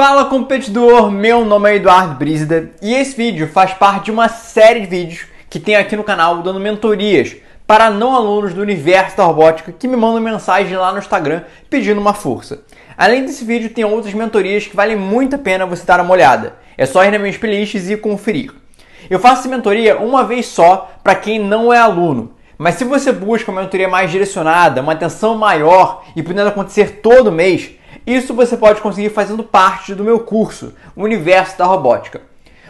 Fala competidor, meu nome é Eduardo Brízida e esse vídeo faz parte de uma série de vídeos que tem aqui no canal dando mentorias para não alunos do universo da robótica que me mandam mensagem lá no Instagram pedindo uma força. Além desse vídeo tem outras mentorias que valem muito a pena você dar uma olhada. É só ir nas minhas playlists e conferir. Eu faço essa mentoria uma vez só para quem não é aluno. Mas se você busca uma mentoria mais direcionada, uma atenção maior e podendo acontecer todo mês, isso você pode conseguir fazendo parte do meu curso, o Universo da Robótica.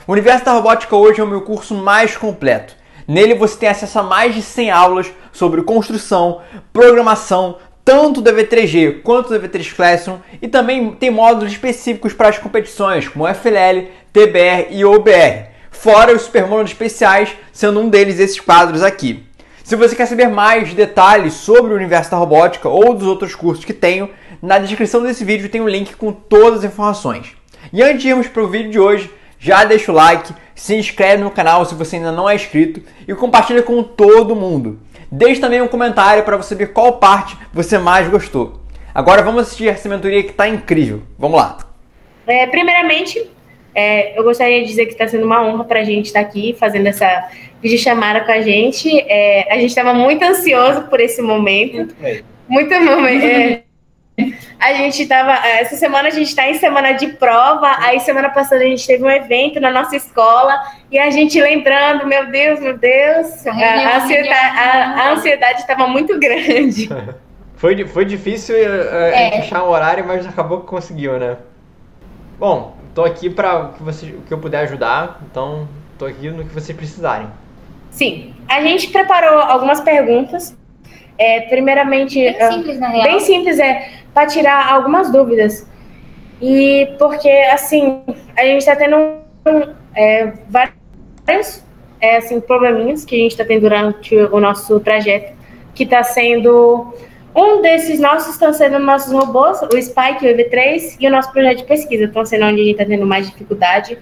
O Universo da Robótica hoje é o meu curso mais completo. Nele você tem acesso a mais de 100 aulas sobre construção, programação, tanto do EV3G quanto do EV3 Classroom, e também tem módulos específicos para as competições, como FLL, TBR e OBR, fora os supermódulos especiais, sendo um deles esses quadros aqui. Se você quer saber mais detalhes sobre o Universo da Robótica ou dos outros cursos que tenho, na descrição desse vídeo tem um link com todas as informações. E antes de irmos para o vídeo de hoje, já deixa o like, se inscreve no canal se você ainda não é inscrito e compartilha com todo mundo. Deixe também um comentário para você ver qual parte você mais gostou. Agora vamos assistir essa mentoria que está incrível. Vamos lá! Primeiramente, eu gostaria de dizer que está sendo uma honra para a gente estar aqui fazendo essa videochamada com a gente. A gente estava muito ansioso por esse momento. Muito momento. A gente estava... Essa semana a gente está em semana de prova. Aí semana passada a gente teve um evento na nossa escola. E a gente lembrando, meu Deus. A ansiedade estava muito grande. Foi difícil achar um horário, mas acabou que conseguiu, né? Bom, tô aqui para o que eu puder ajudar, então tô aqui no que vocês precisarem. Sim, a gente preparou algumas perguntas. Primeiramente, bem simples, na real. Bem simples, para tirar algumas dúvidas. E porque, assim, a gente está tendo vários probleminhas que a gente está tendo durante o nosso trajeto, que está sendo... Um desses nossos estão sendo nossos robôs, o Spike, o EV3, e o nosso projeto de pesquisa estão sendo onde a gente está tendo mais dificuldade.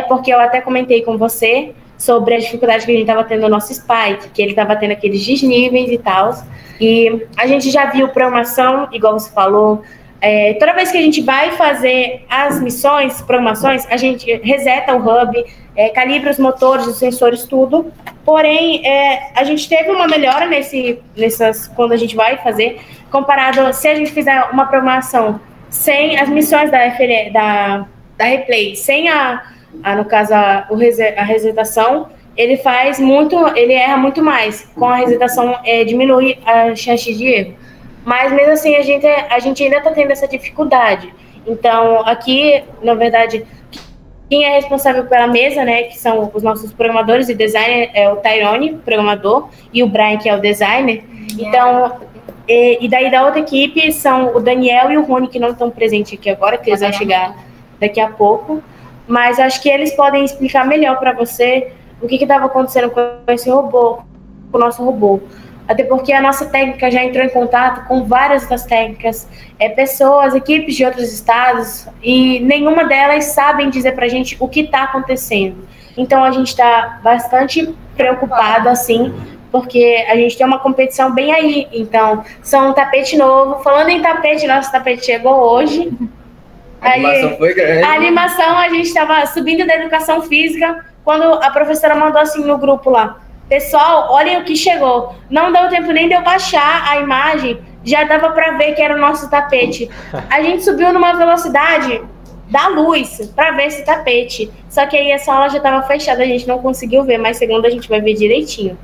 Porque eu até comentei com você sobre a dificuldade que a gente estava tendo no nosso Spike, que ele estava tendo aqueles desníveis e tal. E a gente já viu programação, igual você falou. Toda vez que a gente vai fazer as missões, programações, a gente reseta o hub, calibra os motores, os sensores, tudo. Porém, a gente teve uma melhora quando a gente vai fazer, comparado se a gente fizer uma programação sem as missões da replay, sem no caso, a resetação, ele erra muito mais. Com a resetação, diminui a chance de erro. Mas mesmo assim, a gente ainda está tendo essa dificuldade. Então, aqui, na verdade, quem é responsável pela mesa, né, que são os nossos programadores e designer, é o Tyrone, programador, e o Brian, que é o designer. Então, e daí da outra equipe são o Daniel e o Rony, que não estão presentes aqui agora, que eles vão chegar daqui a pouco. Mas acho que eles podem explicar melhor para você o que estava acontecendo com esse robô, com o nosso robô. Até porque a nossa técnica já entrou em contato com várias outras técnicas, pessoas, equipes de outros estados, e nenhuma delas sabem dizer pra gente o que está acontecendo. Então a gente está bastante preocupado, assim, porque a gente tem uma competição bem aí. Então, são um tapete novo. Falando em tapete, nosso tapete chegou hoje. A animação foi grande. A animação, a gente estava subindo da educação física, quando a professora mandou assim no grupo lá: pessoal, olhem o que chegou. Não deu tempo nem de eu baixar a imagem, já dava para ver que era o nosso tapete. A gente subiu numa velocidade da luz para ver esse tapete. Só que aí essa aula já estava fechada, a gente não conseguiu ver, mas segunda a gente vai ver direitinho.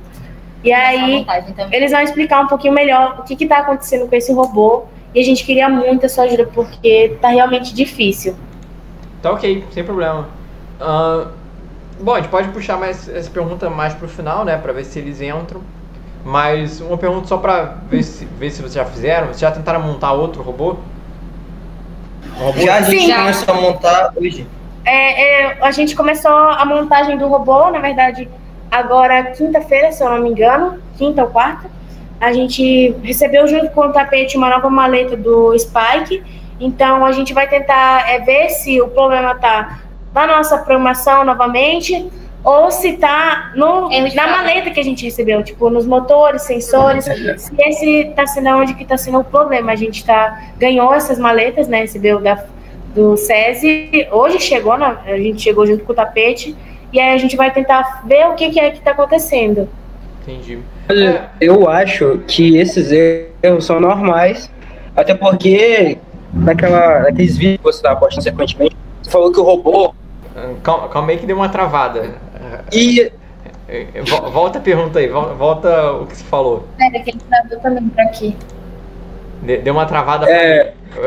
E aí eles vão explicar um pouquinho melhor o que está acontecendo com esse robô. E a gente queria muito a sua ajuda, porque tá realmente difícil. Tá ok, sem problema. Bom, a gente pode puxar mais essa pergunta mais pro final, né? Pra ver se eles entram. Mas uma pergunta só pra ver se vocês já fizeram. Vocês já tentaram montar outro robô? Já a gente começou a montar hoje. A gente começou a montagem do robô, na verdade, agora quinta-feira, se eu não me engano. Quinta ou quarta. A gente recebeu junto com o tapete uma nova maleta do Spike. Então a gente vai tentar ver se o problema tá na nossa programação novamente, ou se tá na maleta que a gente recebeu, tipo, nos motores, sensores, se esse tá sendo onde que tá sendo o problema. A gente ganhou essas maletas, né, recebeu do SESI. Hoje a gente chegou junto com o tapete, e aí a gente vai tentar ver o que é que está acontecendo. Entendi. Eu acho que esses erros são normais, até porque naqueles vídeos que você estava postando sequentemente, você falou que o robô... Calma aí que deu uma travada. E... Volta a pergunta aí, volta o que você falou. Pera, que ele travou também por aqui. Deu uma travada.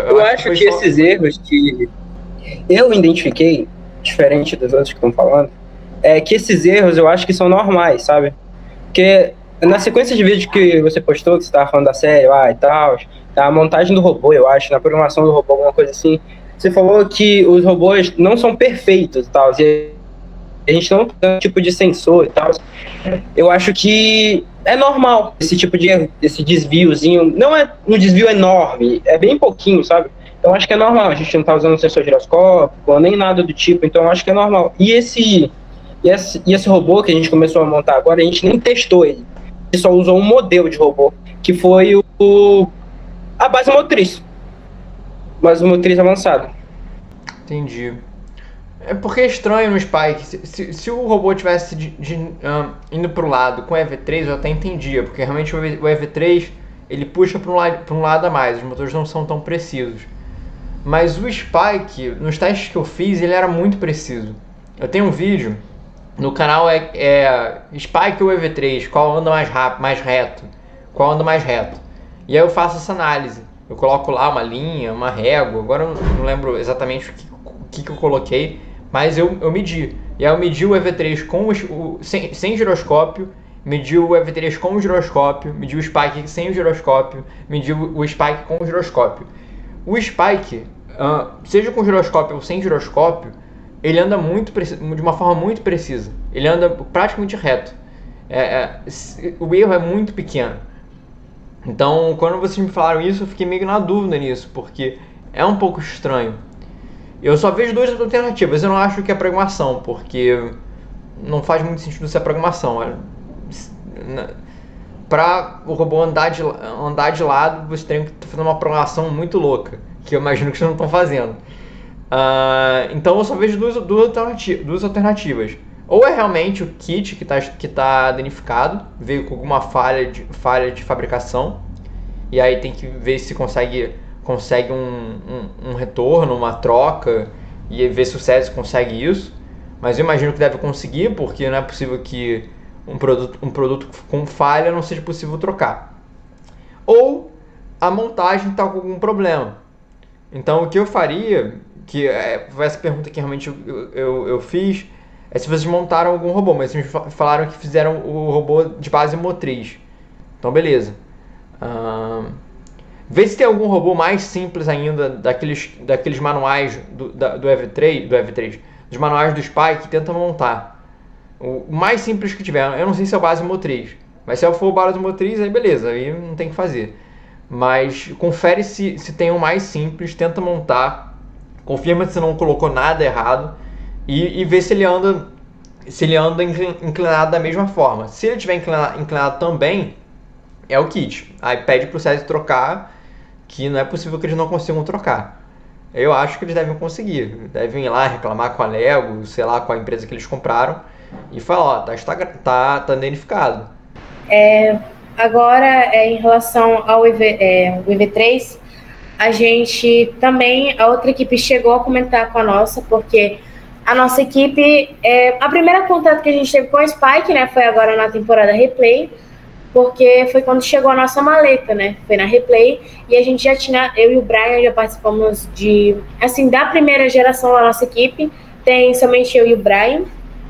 Eu acho que esses erros que eu identifiquei, diferente dos outros que estão falando, é que esses erros eu acho que são normais, sabe? Porque na sequência de vídeos que você postou, que você estava falando da série lá e tal, a montagem do robô, eu acho, na programação do robô, alguma coisa assim, você falou que os robôs não são perfeitos e tal, e a gente não tem um tipo de sensor e tal. Eu acho que é normal esse tipo de erro, esse desviozinho. Não é um desvio enorme, é bem pouquinho, sabe? Então acho que é normal. A gente não tá usando sensor giroscópico, nem nada do tipo, então acho que é normal. E esse robô que a gente começou a montar agora, a gente nem testou ele. A gente só usou um modelo de robô, que foi a base motriz. Base motriz avançada. Entendi. É porque é estranho no Spike. Se o robô tivesse indo pro lado com o EV3, eu até entendia, porque realmente o EV3 ele puxa para um lado a mais, os motores não são tão precisos. Mas o Spike, nos testes que eu fiz, ele era muito preciso. Eu tenho um vídeo no canal Spike ou EV3, qual anda mais rápido, mais reto, qual anda mais reto. E aí eu faço essa análise. Eu coloco lá uma linha, uma régua, agora eu não lembro exatamente o que eu coloquei, mas eu medi. E aí eu medi o EV3 sem giroscópio, medi o EV3 com o giroscópio, medi o Spike sem o giroscópio, medi o Spike com o giroscópio. O Spike, seja com giroscópio ou sem giroscópio, ele anda de uma forma muito precisa. Ele anda praticamente reto. O erro é muito pequeno. Então, quando vocês me falaram isso, eu fiquei meio na dúvida nisso, porque é um pouco estranho. Eu só vejo duas alternativas. Eu não acho que é programação, porque não faz muito sentido ser programação. Para o robô andar de lado, você tem que fazer uma programação muito louca, que eu imagino que vocês não estão fazendo. Então eu só vejo duas alternativas. Ou é realmente o kit que tá danificado, veio com alguma falha de fabricação, e aí tem que ver se consegue um retorno, uma troca, e ver se o SESI consegue isso. Mas eu imagino que deve conseguir, porque não é possível que um produto com falha não seja possível trocar. Ou a montagem está com algum problema. Então o que eu faria, que foi essa pergunta que realmente eu fiz, é se vocês montaram algum robô, mas vocês falaram que fizeram o robô de base motriz. Então beleza. Vê se tem algum robô mais simples ainda daqueles manuais do EV3, dos manuais do Spike, que tenta montar. O mais simples que tiver, eu não sei se é a base motriz, mas se for base motriz, aí beleza, aí não tem o que fazer. Mas confere se tem um mais simples, tenta montar, confirma se não colocou nada errado e vê se ele anda inclinado da mesma forma. Se ele estiver inclinado também, é o kit. Aí pede pro SESI trocar, que não é possível que eles não consigam trocar. Eu acho que eles devem conseguir. Devem ir lá reclamar com a Lego, sei lá, com a empresa que eles compraram, e falar, tá danificado. Agora, em relação ao EV3, a gente também, a outra equipe chegou a comentar com a nossa, porque a nossa equipe, a primeira contato que a gente teve com a Spike, né, foi agora na temporada Replay, porque foi quando chegou a nossa maleta, né, foi na Replay, e a gente já tinha, eu e o Brian já participamos da primeira geração da nossa equipe, tem somente eu e o Brian,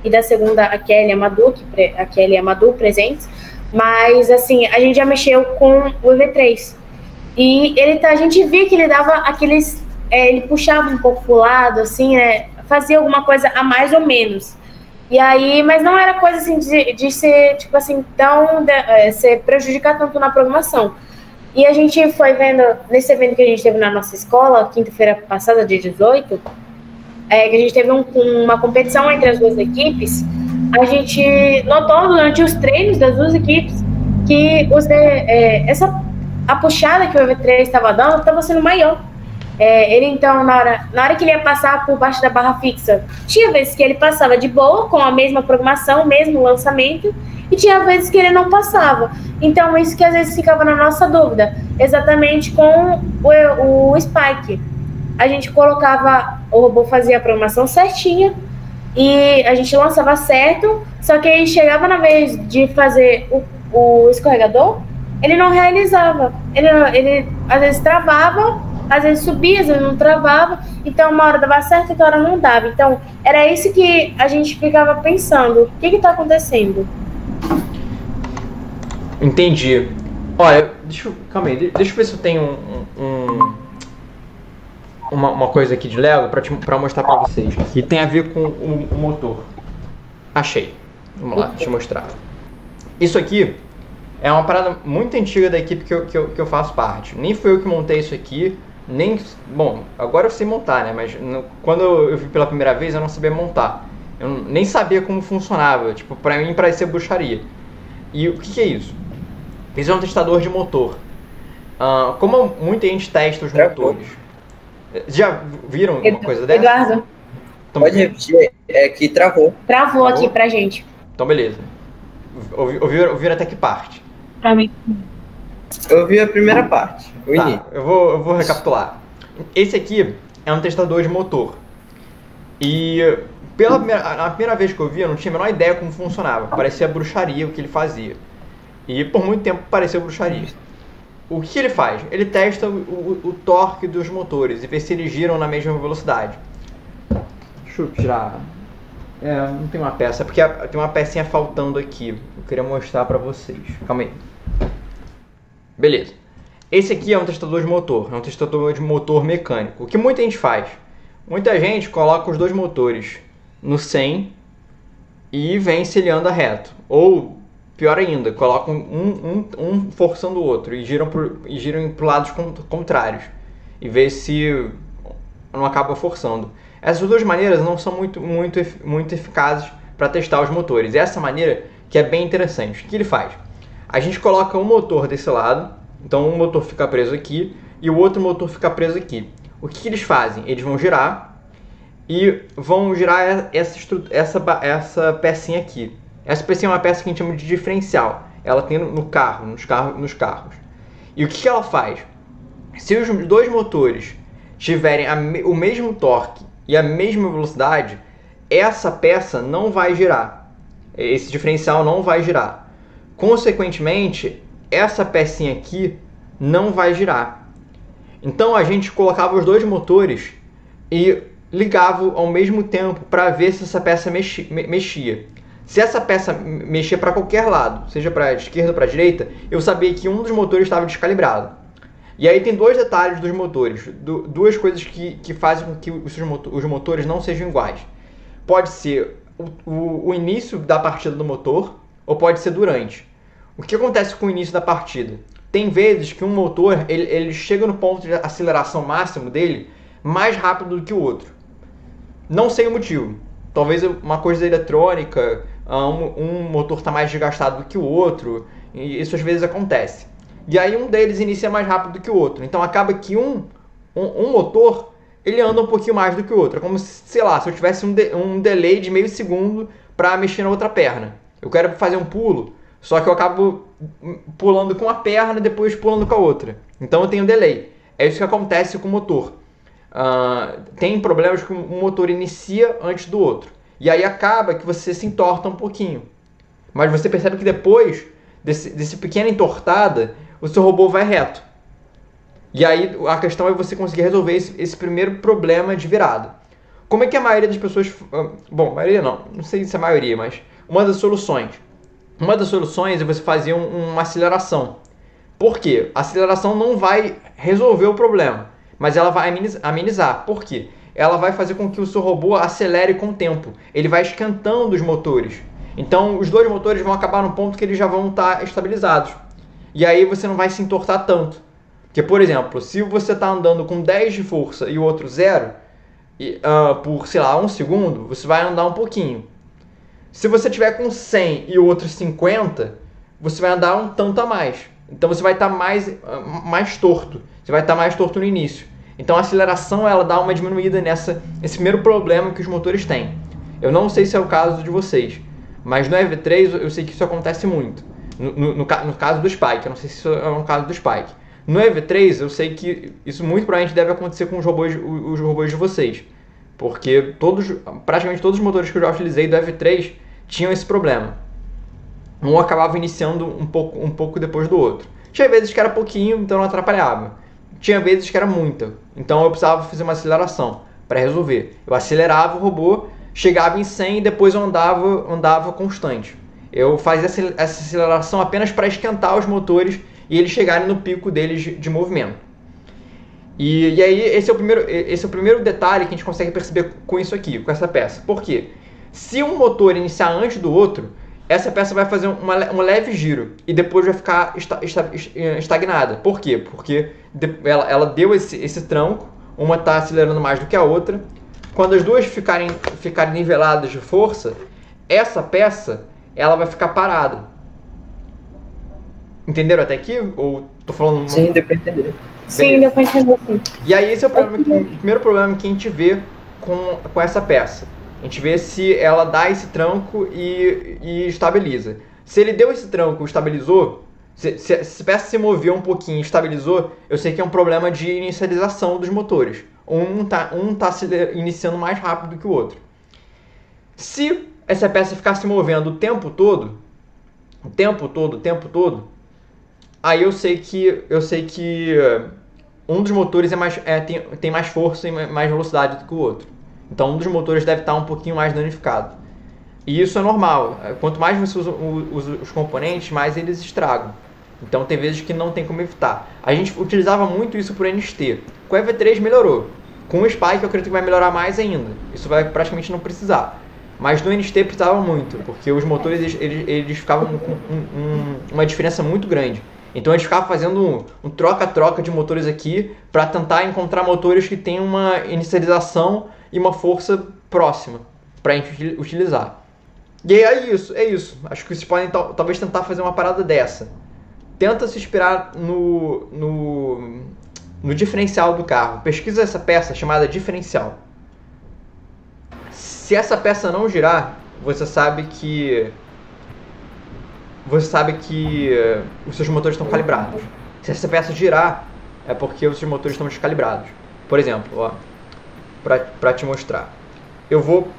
e da segunda a Kelly e a Madu presentes, mas assim, a gente já mexeu com o EV3, e a gente via que ele dava aqueles, ele puxava um pouco pro lado, assim, né, fazia alguma coisa a mais ou menos. E aí, mas não era coisa assim de ser, tipo assim, ser prejudicar tanto na programação. E a gente foi vendo, nesse evento que a gente teve na nossa escola, quinta-feira passada, dia 18, que a gente teve uma competição entre as duas equipes, a gente notou durante os treinos das duas equipes que a puxada que o EV3 estava dando estava sendo maior. Ele então, na hora que ele ia passar por baixo da barra fixa, tinha vezes que ele passava de boa, com a mesma programação, o mesmo lançamento, e tinha vezes que ele não passava. Então, isso que às vezes ficava na nossa dúvida, exatamente com o Spike. A gente colocava, o robô fazia a programação certinha, e a gente lançava certo, só que aí chegava na vez de fazer o escorregador, ele não realizava. Ele às vezes travava, às vezes subia, às vezes não travava, então uma hora dava certo e outra hora não dava. Então, era isso que a gente ficava pensando, o que está acontecendo? Entendi. Olha, calma aí, deixa eu ver se eu tenho uma coisa aqui de Lego pra mostrar pra vocês, que tem a ver com o motor. Achei. Vamos lá, deixa eu mostrar. Isso aqui é uma parada muito antiga da equipe que eu faço parte. Nem fui eu que montei isso aqui, bom, agora eu sei montar, né? Mas quando eu vi pela primeira vez eu não sabia montar. Eu nem sabia como funcionava. Tipo, pra mim parecia bruxaria. E o que é isso? Isso é um testador de motor. Como muita gente testa os motores. Já viram uma coisa dessa? Eduardo. Pode repetir, é que travou. Travou aqui pra gente. Então beleza. Ouviram até que parte? Pra mim. Eu ouvi a primeira parte, o início. Eu vou recapitular. Esse aqui é um testador de motor. E na primeira vez que eu vi, eu não tinha a menor ideia como funcionava. Parecia bruxaria o que ele fazia. E por muito tempo pareceu bruxaria. O que ele faz? Ele testa o torque dos motores e vê se eles giram na mesma velocidade. Deixa eu tirar... não tem uma peça, porque tem uma pecinha faltando aqui. Eu queria mostrar pra vocês. Calma aí. Beleza. Esse aqui é um testador de motor. É um testador de motor mecânico. O que muita gente faz? Muita gente coloca os dois motores no 100 e vem se ele anda reto. Ou, pior ainda, colocam um forçando o outro e giram para lados contrários. E vê se não acaba forçando. Essas duas maneiras não são muito eficazes para testar os motores. E essa maneira que é bem interessante. O que ele faz? A gente coloca um motor desse lado, então um motor fica preso aqui e o outro motor fica preso aqui. O que eles fazem? Eles vão girar e vão girar essa pecinha aqui. Essa pecinha é uma peça que a gente chama de diferencial. Ela tem nos carros. E o que ela faz? Se os dois motores tiverem o mesmo torque e a mesma velocidade, essa peça não vai girar. Esse diferencial não vai girar. Consequentemente, essa pecinha aqui não vai girar. Então a gente colocava os dois motores e ligava ao mesmo tempo para ver se essa peça mexia. Se essa peça mexia para qualquer lado, seja para a esquerda ou para a direita, eu sabia que um dos motores estava descalibrado. E aí tem dois detalhes dos motores, duas coisas que fazem com que os motores não sejam iguais. Pode ser o início da partida do motor, ou pode ser durante. O que acontece com o início da partida? Tem vezes que um motor ele chega no ponto de aceleração máximo dele mais rápido do que o outro. Não sei o motivo. Talvez uma coisa eletrônica, um motor está mais desgastado do que o outro, e isso às vezes acontece. E aí um deles inicia mais rápido do que o outro. Então acaba que um motor ele anda um pouquinho mais do que o outro. É como se, sei lá, se eu tivesse um delay de meio segundo para mexer na outra perna. Eu quero fazer um pulo, só que eu acabo pulando com a perna e depois pulando com a outra. Então eu tenho delay. É isso que acontece com o motor. Tem problemas que um motor inicia antes do outro. E aí acaba que você se entorta um pouquinho. Mas você percebe que depois desse pequena entortada, o seu robô vai reto. E aí a questão é você conseguir resolver esse primeiro problema de virada. Como é que a maioria das pessoas... Bom, maioria não sei se é a maioria, mas uma das soluções é você fazer uma aceleração. Por quê? A aceleração não vai resolver o problema, mas ela vai amenizar. Por quê? Ela vai fazer com que o seu robô acelere com o tempo. Ele vai esquentando os motores. Então os dois motores vão acabar no ponto que eles já vão estar estabilizados. E aí você não vai se entortar tanto. Porque, por exemplo, se você está andando com 10 de força e o outro 0, por, sei lá, 1 segundo, você vai andar um pouquinho. Se você tiver com 100 e o outro 50, você vai andar um tanto a mais. Então você vai estar mais torto. Você vai estar mais torto no início. Então a aceleração ela dá uma diminuída nesse primeiro problema que os motores têm. Eu não sei se é o caso de vocês, mas no EV3 eu sei que isso acontece muito. No caso do Spike, eu não sei se isso é um caso do Spike. No EV3 eu sei que isso muito provavelmente deve acontecer com os robôs de vocês. Porque praticamente todos os motores que eu já utilizei do EV3 tinham esse problema. Um acabava iniciando um pouco depois do outro. Tinha vezes que era pouquinho, então não atrapalhava. Tinha vezes que era muita, então eu precisava fazer uma aceleração para resolver. Eu acelerava o robô, chegava em 100 e depois eu andava constante. Eu fazia essa aceleração apenas para esquentar os motores e eles chegarem no pico deles de movimento. E aí esse é o primeiro detalhe que a gente consegue perceber com isso aqui, com essa peça. Por quê? Se um motor iniciar antes do outro, essa peça vai fazer um leve giro e depois vai ficar estagnada. Por quê? Porque ela deu esse tranco, uma está acelerando mais do que a outra. Quando as duas ficarem niveladas de força, essa peça ela vai ficar parada. Entenderam até aqui? Ou tô falando... Sim, deu pra entender. Sim, deu pra entender, sim. E aí esse é o primeiro problema que a gente vê com essa peça. A gente vê se ela dá esse tranco e estabiliza. Se ele deu esse tranco e estabilizou, se a peça se moveu um pouquinho e estabilizou, eu sei que é um problema de inicialização dos motores. Um tá iniciando mais rápido que o outro. Se essa peça ficar se movendo o tempo todo, aí eu sei que um dos motores tem mais força e mais velocidade do que o outro. Então um dos motores deve estar um pouquinho mais danificado. E isso é normal. Quanto mais você usa os componentes, mais eles estragam. Então tem vezes que não tem como evitar. A gente utilizava muito isso por NXT. Com o EV3 melhorou. Com o Spike eu acredito que vai melhorar mais ainda. Isso vai praticamente não precisar. Mas no NXT precisava muito, porque os motores eles ficavam com uma diferença muito grande. Então a gente ficava fazendo um troca-troca de motores aqui para tentar encontrar motores que tenham uma inicialização e uma força próxima para a gente utilizar. E é isso. Acho que vocês podem talvez tentar fazer uma parada dessa. Tenta se inspirar no diferencial do carro. Pesquisa essa peça chamada diferencial. Se essa peça não girar, você sabe que os seus motores estão calibrados. Se essa peça girar, é porque os seus motores estão descalibrados. Por exemplo, ó, para te mostrar. Eu vou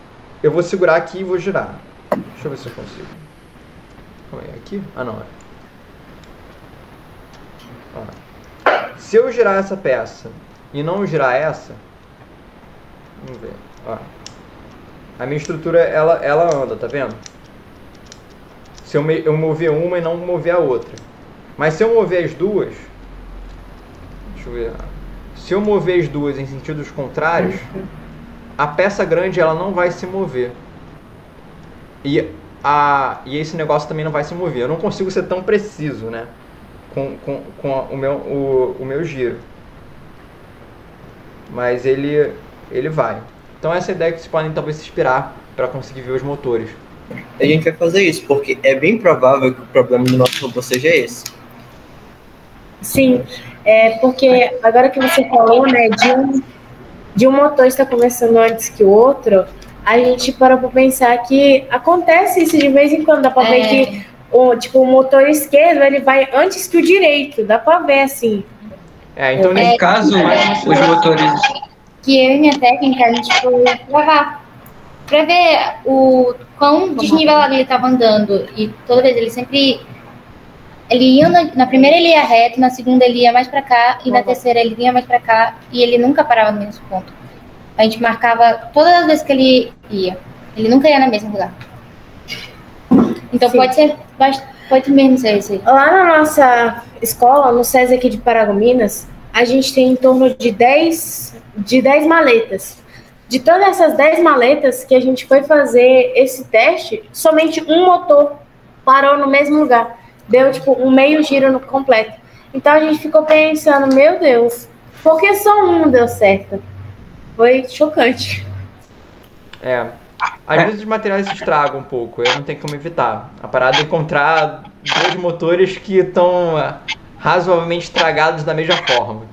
segurar aqui e vou girar. Deixa eu ver se eu consigo. Calma aí, aqui? Ah, não. Ó. Se eu girar essa peça e não girar essa, vamos ver. Ó. A minha estrutura, ela anda, tá vendo? Se eu mover uma e não mover a outra. Mas se eu mover as duas... Deixa eu ver. Se eu mover as duas em sentidos contrários, a peça grande ela não vai se mover. E esse negócio também não vai se mover. Eu não consigo ser tão preciso, né? Com o meu giro. Mas ele vai. Então essa é a ideia que vocês podem talvez se inspirar para conseguir ver os motores. A gente vai fazer isso, porque é bem provável que o problema do nosso robô seja esse. Sim, porque agora que você falou, né, de um motor estar começando antes que o outro, a gente parou para pensar que acontece isso de vez em quando, dá para ver que o motor esquerdo ele vai antes que o direito, dá para ver assim. Então nesse caso, os motores... Que eu e minha técnica, a gente foi gravar para ver o quão desnivelado ele estava andando, e toda vez ele ia na primeira ele ia reto, na segunda ele ia mais para cá, e na terceira ele vinha mais para cá, e ele nunca parava no mesmo ponto. A gente marcava todas as vezes que ele ia, ele nunca ia no mesmo lugar. Então pode mesmo ser isso aí. Lá na nossa escola, no SESI aqui de Paragominas, a gente tem em torno de 10 maletas. De todas essas 10 maletas que a gente foi fazer esse teste, somente um motor parou no mesmo lugar. Deu, um meio giro no completo. Então, a gente ficou pensando, meu Deus, por que só um deu certo? Foi chocante. Às vezes os materiais se estragam um pouco, não tem como evitar. A parada é encontrar dois motores que estão razoavelmente estragados da mesma forma.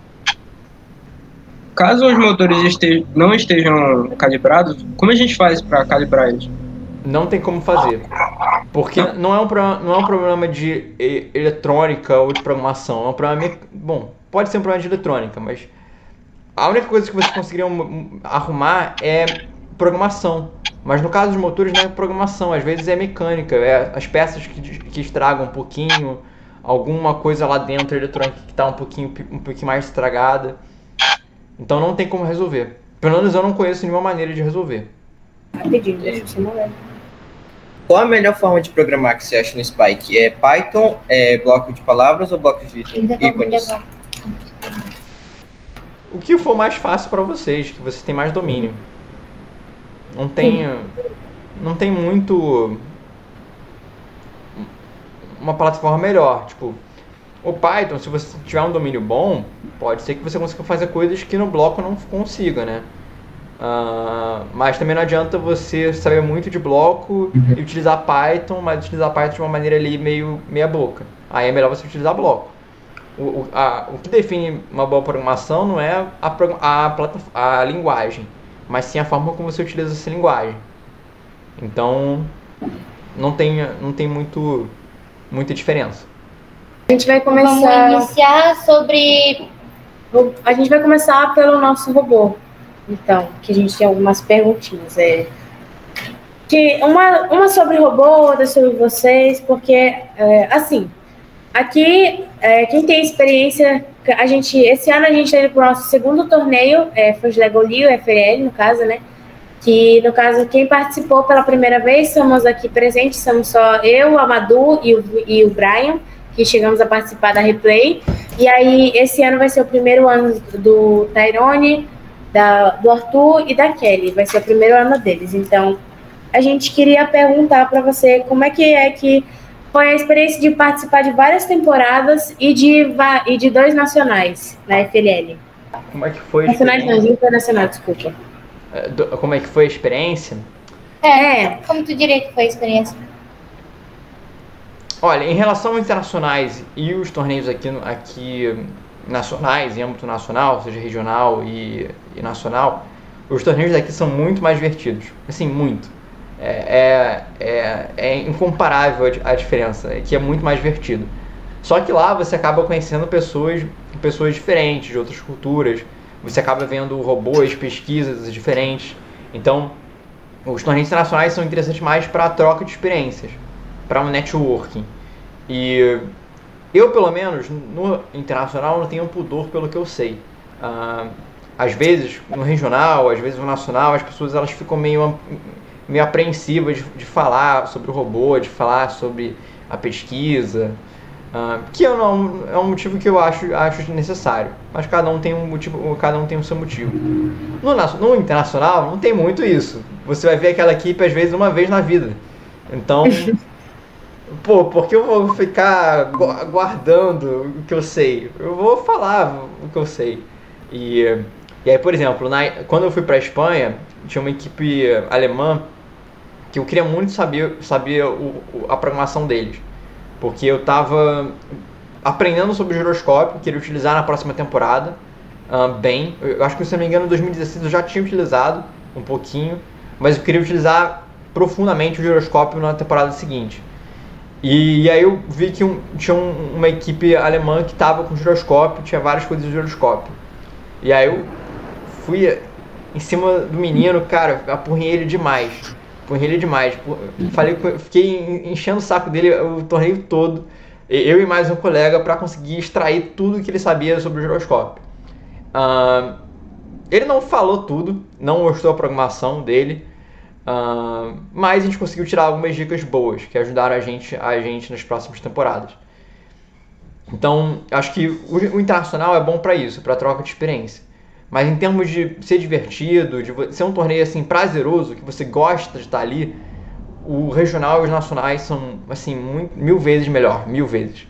caso os motores não estejam calibrados, como a gente faz para calibrar eles? Não tem como fazer, porque não é um problema de eletrônica ou de programação, é um problema, bom, pode ser um problema de eletrônica, mas a única coisa que vocês conseguiriam arrumar é programação. Mas no caso dos motores não é programação, às vezes é mecânica, é as peças que estragam um pouquinho, alguma coisa lá dentro eletrônica que está um pouquinho mais estragada. Então não tem como resolver. Pelo menos eu não conheço nenhuma maneira de resolver. Rapidinho, deixa eu simular. Qual a melhor forma de programar que você acha no Spike? É Python, bloco de palavras ou bloco de ícones? O que for mais fácil para vocês, que vocês têm mais domínio. Não tem muito uma plataforma melhor. Tipo, o Python, se você tiver um domínio bom, pode ser que você consiga fazer coisas que no bloco não consiga, né? Mas também não adianta você saber muito de bloco e utilizar Python, mas utilizar Python de uma maneira ali meio meia boca. Aí é melhor você utilizar bloco. O que define uma boa programação não é a linguagem, mas sim a forma como você utiliza essa linguagem. Então não tem muita diferença. A gente vai começar. Vamos iniciar sobre. A gente vai começar pelo nosso robô. Então, que a gente tem algumas perguntinhas. Uma sobre robô, outra sobre vocês, porque assim, aqui quem tem experiência, esse ano a gente está indo para o nosso segundo torneio, foi o Lego Leo, FL, no caso, né? Que, no caso, quem participou pela primeira vez, somos aqui presentes, somos só eu, a Madu e o Brian, que chegamos a participar da replay. E aí, esse ano vai ser o primeiro ano do Tyrone, do Arthur e da Kelly, vai ser o primeiro ano deles. Então, a gente queria perguntar para você como é que foi a experiência de participar de várias temporadas e de 2 nacionais na FLL. Como é que foi? Nacionais não, internacional, desculpa. Como é que foi a experiência? Como tu diria que foi a experiência? Olha, em relação aos internacionais e os torneios aqui nacionais, em âmbito nacional, seja regional e nacional, os torneios daqui são muito mais divertidos. Assim, muito. É incomparável a diferença, que é muito mais divertido. Só que lá você acaba conhecendo pessoas diferentes, de outras culturas. Você acaba vendo robôs, pesquisas diferentes. Então, os torneios internacionais são interessantes mais para a troca de experiências, para um networking. E eu, pelo menos, no internacional, não tenho pudor pelo que eu sei. Às vezes, no regional, às vezes no nacional, as pessoas elas ficam meio apreensivas de falar sobre o robô, de falar sobre a pesquisa, que é um motivo que eu acho necessário. Mas cada um tem um motivo, cada um tem o seu motivo. No internacional, não tem muito isso. Você vai ver aquela equipe, às vezes, uma vez na vida. Então... por que eu vou ficar guardando o que eu sei? Eu vou falar o que eu sei. E aí, por exemplo, quando eu fui para a Espanha, tinha uma equipe alemã que eu queria muito saber a programação deles. Porque eu estava aprendendo sobre o giroscópio, queria utilizar na próxima temporada. Eu acho que, se não me engano, em 2016 eu já tinha utilizado um pouquinho, mas eu queria utilizar profundamente o giroscópio na temporada seguinte. E aí eu vi que tinha uma equipe alemã que estava com giroscópio, tinha várias coisas de giroscópio. E aí eu fui em cima do menino, cara, apurrei ele demais. Fiquei enchendo o saco dele o torneio todo, eu e mais um colega, para conseguir extrair tudo que ele sabia sobre o giroscópio. Ele não falou tudo, não mostrou a programação dele, mas a gente conseguiu tirar algumas dicas boas que ajudaram a gente nas próximas temporadas. Então, acho que o internacional é bom para isso, para troca de experiência. Mas em termos de ser divertido, de ser um torneio assim prazeroso, que você gosta de estar ali, o regional e os nacionais são assim mil vezes melhor, 1000 vezes.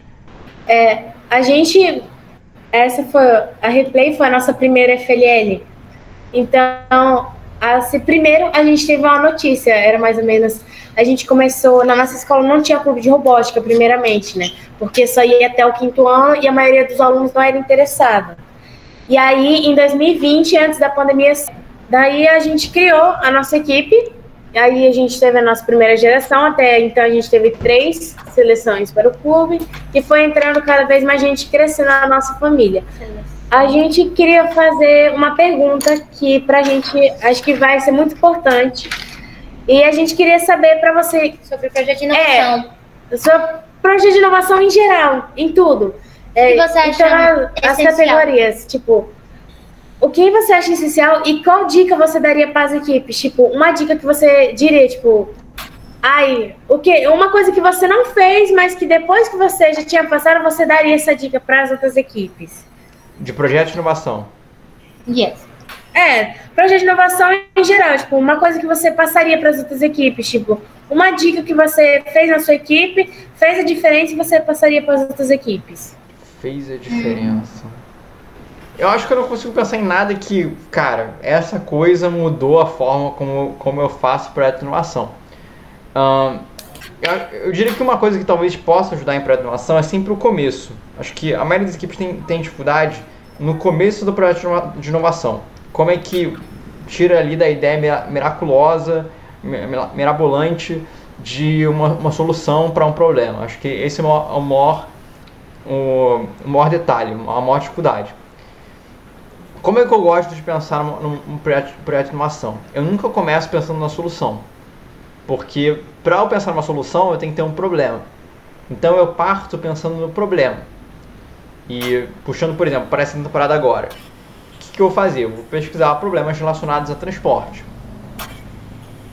A replay foi a nossa primeira FLL. Então, primeiro a gente teve uma notícia, era mais ou menos, a gente começou, na nossa escola não tinha clube de robótica primeiramente, né, porque só ia até o 5º ano e a maioria dos alunos não era interessada. E aí, em 2020, antes da pandemia, daí a gente criou a nossa equipe. Aí a gente teve a nossa primeira geração, até então a gente teve 3 seleções para o clube e foi entrando cada vez mais gente crescendo na nossa família. A gente queria fazer uma pergunta que pra gente acho que vai ser muito importante. E a gente queria saber para você Sobre o projeto de inovação. sobre projeto de inovação em geral, em tudo. O que você acha as essencial? categorias, tipo, o que você acha essencial e qual dica você daria para as equipes? Tipo, uma dica que você diria, tipo, uma coisa que você não fez, mas que depois que você já tinha passado, você daria essa dica para as outras equipes. De projeto de inovação. Yes. Projeto de inovação em geral, tipo, uma coisa que você passaria para as outras equipes, tipo, uma dica que você fez na sua equipe, fez a diferença e você passaria para as outras equipes. Fez a diferença. Eu acho que eu não consigo pensar em nada que, cara, essa coisa mudou a forma como eu faço projeto de inovação. Eu diria que uma coisa que talvez possa ajudar em projeto de inovação é sempre o começo. Acho que a maioria das equipes tem dificuldade no começo do projeto de inovação. Como é que tira ali da ideia miraculosa, mirabolante de uma solução para um problema. Acho que esse é o maior detalhe, a maior dificuldade. Como é que eu gosto de pensar num projeto de inovação? Eu nunca começo pensando na solução. Porque para eu pensar numa solução, eu tenho que ter um problema. Então eu parto pensando no problema. E puxando, por exemplo, para essa temporada agora. O que eu vou fazer? Eu vou pesquisar problemas relacionados a transporte.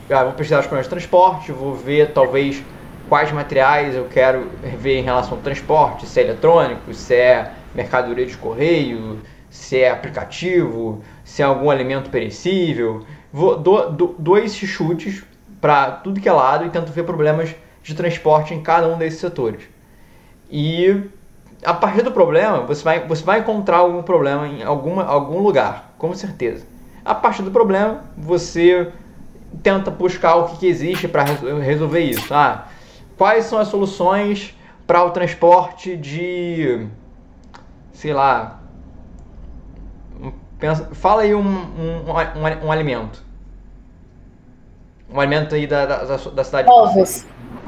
Vou pesquisar os problemas de transporte, vou ver talvez quais materiais eu quero ver em relação ao transporte, se é eletrônico, se é mercadoria de correio, se é aplicativo, se é algum alimento perecível. Dou esses chutes para tudo que é lado e tento ver problemas de transporte em cada um desses setores. E a partir do problema, você vai encontrar algum problema em algum lugar, com certeza. A partir do problema, você tenta buscar o que existe para resolver isso. Quais são as soluções para o transporte de, sei lá, fala aí um alimento. Um alimento aí da cidade. Ovos.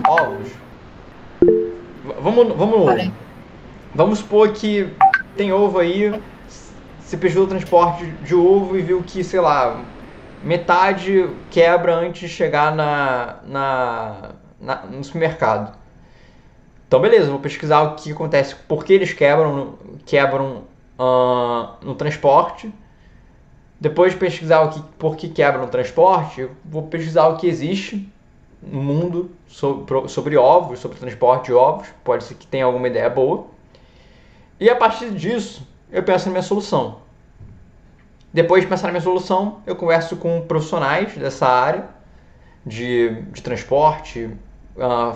Ovos. Vamos supor que tem ovo aí, você pesquisou o transporte de ovo e viu que, sei lá, metade quebra antes de chegar no supermercado. Então beleza, vou pesquisar o que acontece, por que eles quebram no transporte. Depois de pesquisar por que quebra no transporte, eu vou pesquisar o que existe no mundo sobre ovos, sobre o transporte de ovos. Pode ser que tenha alguma ideia boa. E a partir disso, eu penso na minha solução. Depois de pensar na minha solução, eu converso com profissionais dessa área de transporte,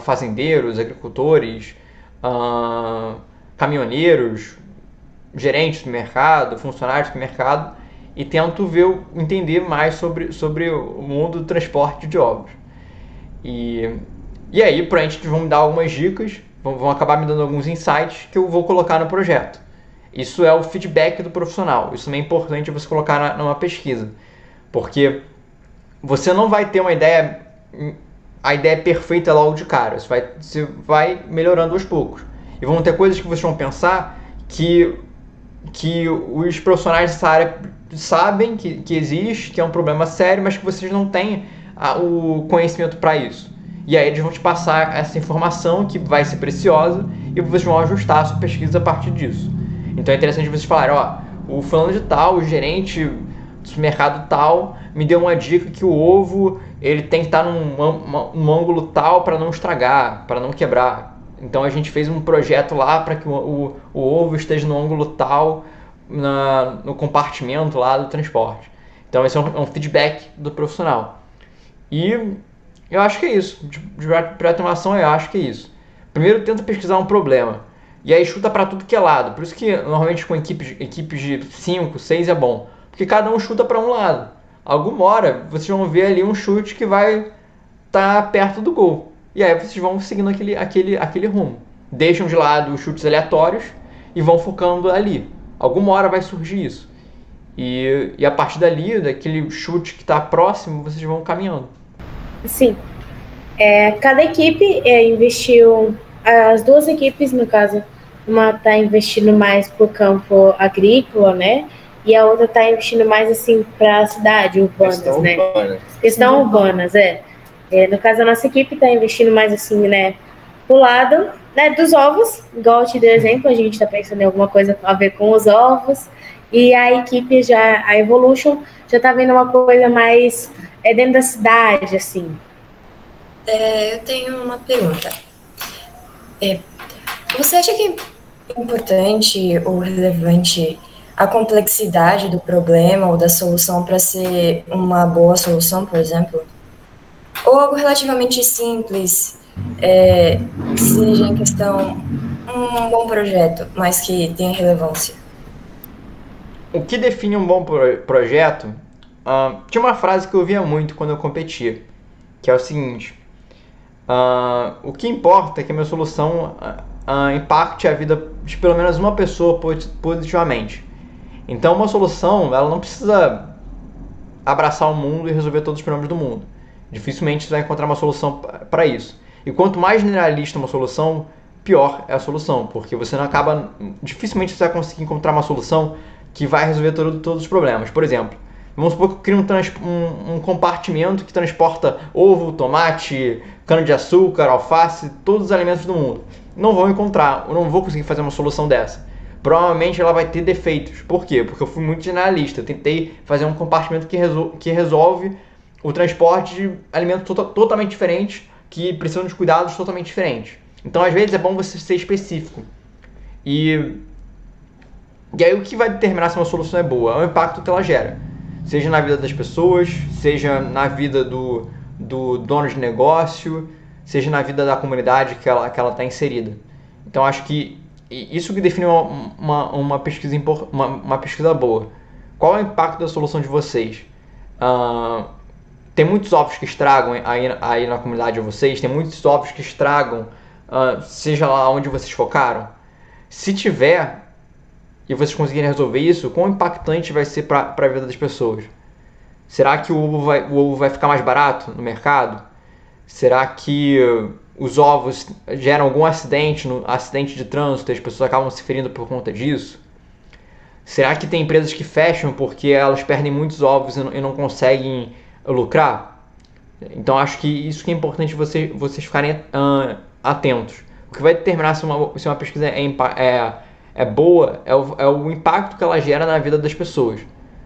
fazendeiros, agricultores, caminhoneiros, gerentes do mercado, funcionários do mercado, e tento entender mais sobre o mundo do transporte de ovos. E aí, provavelmente, vão me dar algumas dicas, vão acabar me dando alguns insights que eu vou colocar no projeto. Isso é o feedback do profissional. Isso também é importante você colocar numa pesquisa. Porque você não vai ter a ideia perfeita logo de cara. Você vai melhorando aos poucos. E vão ter coisas que vocês vão pensar que os profissionais dessa área sabem que existe, que é um problema sério, mas que vocês não têm o conhecimento para isso. E aí eles vão te passar essa informação que vai ser preciosa e vocês vão ajustar a sua pesquisa a partir disso. Então é interessante vocês falarem, o fulano de tal, o gerente do supermercado tal, me deu uma dica que o ovo ele tem que estar num ângulo tal para não estragar, para não quebrar. Então a gente fez um projeto lá para que o ovo esteja no ângulo tal no compartimento lá do transporte. Então esse é um feedback do profissional. E eu acho que é isso. De pré-automação eu acho que é isso. Primeiro tenta pesquisar um problema. E aí chuta para tudo que é lado. Por isso que normalmente com equipes de 5, 6 é bom. Porque cada um chuta para um lado. Alguma hora vocês vão ver ali um chute que vai estar perto do gol. E aí vocês vão seguindo aquele rumo. Deixam de lado os chutes aleatórios e vão focando ali. Alguma hora vai surgir isso. E a partir dali, daquele chute que está próximo, vocês vão caminhando. Sim. Cada equipe investiu, as duas equipes, no caso, uma está investindo mais para o campo agrícola, né? E a outra está investindo mais assim para a cidade, urbanas, né? Questão urbanas, no caso, a nossa equipe está investindo mais assim, né? Do lado, né, dos ovos, igual eu te dei exemplo, a gente está pensando em alguma coisa a ver com os ovos. E a equipe a Evolution, já está vendo uma coisa mais dentro da cidade, assim. Eu tenho uma pergunta. Você acha que é importante ou relevante a complexidade do problema ou da solução para ser uma boa solução, por exemplo? Ou algo relativamente simples, seja em questão um bom projeto, mas que tenha relevância? O que define um bom projeto? Tinha uma frase que eu ouvia muito quando eu competia, que é o seguinte: o que importa é que a minha solução impacte a vida de pelo menos uma pessoa positivamente. Então, uma solução, ela não precisa abraçar o mundo e resolver todos os problemas do mundo. Dificilmente você vai encontrar uma solução para isso. E quanto mais generalista uma solução, pior é a solução, porque dificilmente você vai conseguir encontrar uma solução que vai resolver todos os problemas. Por exemplo, vamos supor que eu crio um compartimento que transporta ovo, tomate, cana-de-açúcar, alface, todos os alimentos do mundo. Não vou conseguir fazer uma solução dessa. Provavelmente ela vai ter defeitos. Por quê? Porque eu fui muito generalista. Eu tentei fazer um compartimento que resolve o transporte de alimentos totalmente diferentes, que precisam de cuidados totalmente diferentes. Então, às vezes, é bom você ser específico. E aí o que vai determinar se uma solução é boa? É o impacto que ela gera. Seja na vida das pessoas, seja na vida do dono de negócio, seja na vida da comunidade que ela está inserida. Então, acho que isso que define uma pesquisa boa. Qual é o impacto da solução de vocês? Tem muitos ovos que estragam aí na comunidade de vocês? Tem muitos ovos que estragam, seja lá onde vocês focaram? Se tiver, e vocês conseguirem resolver isso, quão impactante vai ser para a vida das pessoas? Será que o ovo vai ficar mais barato no mercado? Será que os ovos geram algum acidente de trânsito e as pessoas acabam se ferindo por conta disso? Será que tem empresas que fecham porque elas perdem muitos ovos e não conseguem lucrar? Então acho que isso que é importante vocês ficarem atentos. O que vai determinar se uma pesquisa é boa é o impacto que ela gera na vida das pessoas.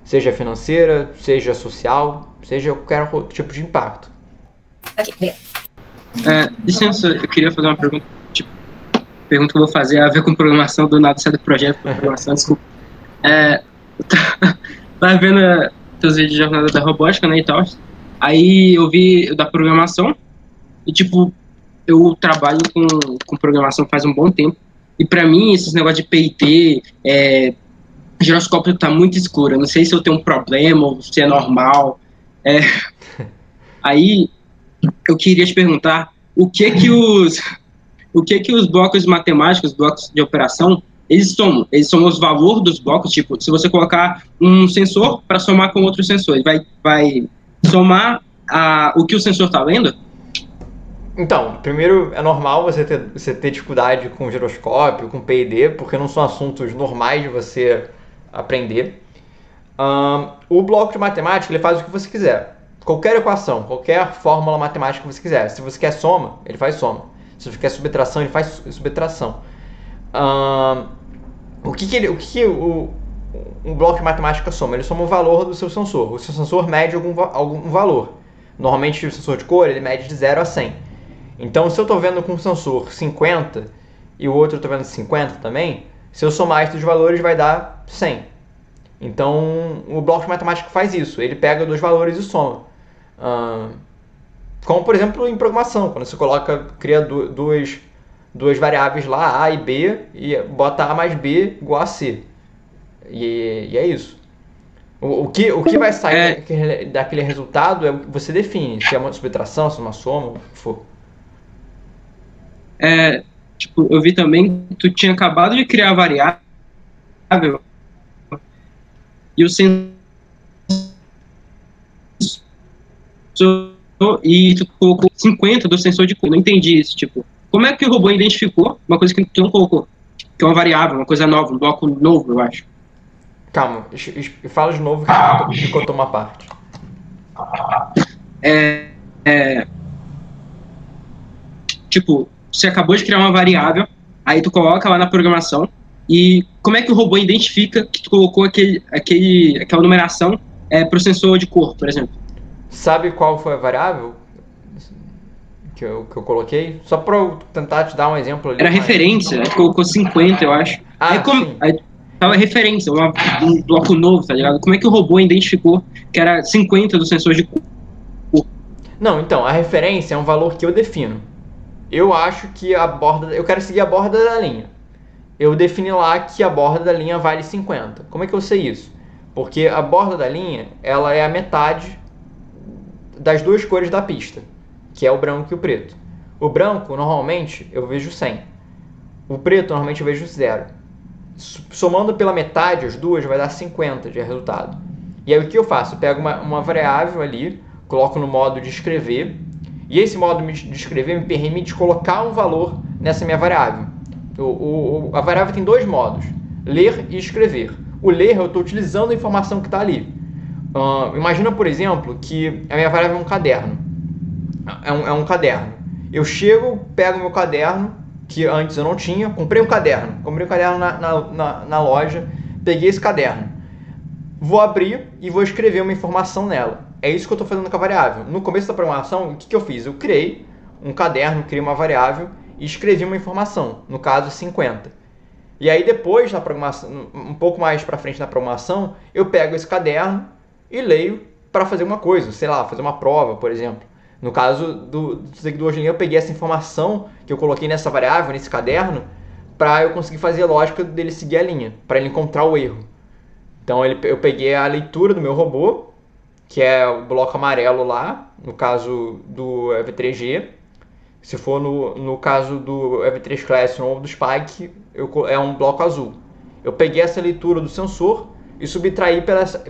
Seja financeira, seja social, seja qualquer outro tipo de impacto. Licença, eu queria fazer uma pergunta. Pergunta que eu vou fazer a ver com programação, do nada sai do projeto com programação, desculpa. Tava vendo teus vídeos de jornada da robótica, né, e tal. Aí eu vi da programação e, eu trabalho com programação faz um bom tempo. E pra mim, esses negócios de PIT, giroscópio tá muito escuro. Eu não sei se eu tenho um problema ou se é normal. Aí eu queria te perguntar o que que os blocos matemáticos, os blocos de operação, eles somam os valores dos blocos. Se você colocar um sensor para somar com outro sensor, ele vai somar o que o sensor está lendo? Então, primeiro, é normal você ter dificuldade com giroscópio, com PID, porque não são assuntos normais de você aprender. O bloco de matemática, ele faz o que você quiser. Qualquer equação, qualquer fórmula matemática que você quiser. Se você quer soma, ele faz soma. Se você quer subtração, ele faz subtração. O que um bloco de matemática soma? Ele soma o valor do seu sensor. O seu sensor mede algum valor. Normalmente, o sensor de cor, ele mede de 0 a 100. Então, se eu estou vendo com um sensor 50 e o outro eu estou vendo 50 também, se eu somar esses valores, vai dar 100. Então, o bloco de matemática faz isso. Ele pega dois valores e soma. Como, por exemplo, em programação, quando você cria duas variáveis lá, A e B, e bota A mais B igual a C. E é isso. O que vai sair daquele resultado você define, se é uma subtração, se é uma soma, o que for. Eu vi também que tu tinha acabado de criar a variável e o sensor e tu colocou 50 do sensor de cor. Não entendi isso, tipo, como é que o robô identificou uma coisa que tu não colocou? Que é uma variável, uma coisa nova, um bloco novo, eu acho. Calma, fala de novo que picotou uma parte. Tipo, você acabou de criar uma variável, aí tu coloca lá na programação, e como é que o robô identifica que tu colocou aquela numeração para o sensor de cor, por exemplo? Sabe qual foi a variável que eu coloquei? Só para eu tentar te dar um exemplo ali. Era referência, tu colocou 50, eu acho. Aí tava referência, um bloco novo, tá ligado? Como é que o robô identificou que era 50 do sensor de cor? Não, então, a referência é um valor que eu defino. Eu acho que eu quero seguir a borda da linha. Eu defini lá que a borda da linha vale 50. Como é que eu sei isso? Porque a borda da linha, ela é a metade das duas cores da pista, que é o branco e o preto. O branco, normalmente, eu vejo 100. O preto, normalmente, eu vejo 0. Somando pela metade, as duas, vai dar 50 de resultado. E aí, o que eu faço? Eu pego uma variável ali, coloco no modo de escrever, e esse modo de escrever me permite colocar um valor nessa minha variável. A variável tem dois modos, ler e escrever. O ler, eu estou utilizando a informação que está ali. Imagina, por exemplo, que a minha variável é um caderno. É um caderno. Eu chego, pego meu caderno, que antes eu não tinha, comprei um caderno na loja, peguei esse caderno. Vou abrir e vou escrever uma informação nela. É isso que eu estou fazendo com a variável. No começo da programação, o que eu fiz? Eu criei um caderno, criei uma variável e escrevi uma informação, no caso 50. E aí depois, na programação, um pouco mais para frente na programação, eu pego esse caderno e leio para fazer uma coisa, sei lá, fazer uma prova, por exemplo. No caso do seguidor de linha, eu peguei essa informação que eu coloquei nessa variável, nesse caderno, para eu conseguir fazer a lógica dele seguir a linha, para ele encontrar o erro. Então eu peguei a leitura do meu robô, que é o bloco amarelo lá, no caso do EV3G. Se for no caso do EV3 Classroom ou do Spike, é um bloco azul. Eu peguei essa leitura do sensor e subtraí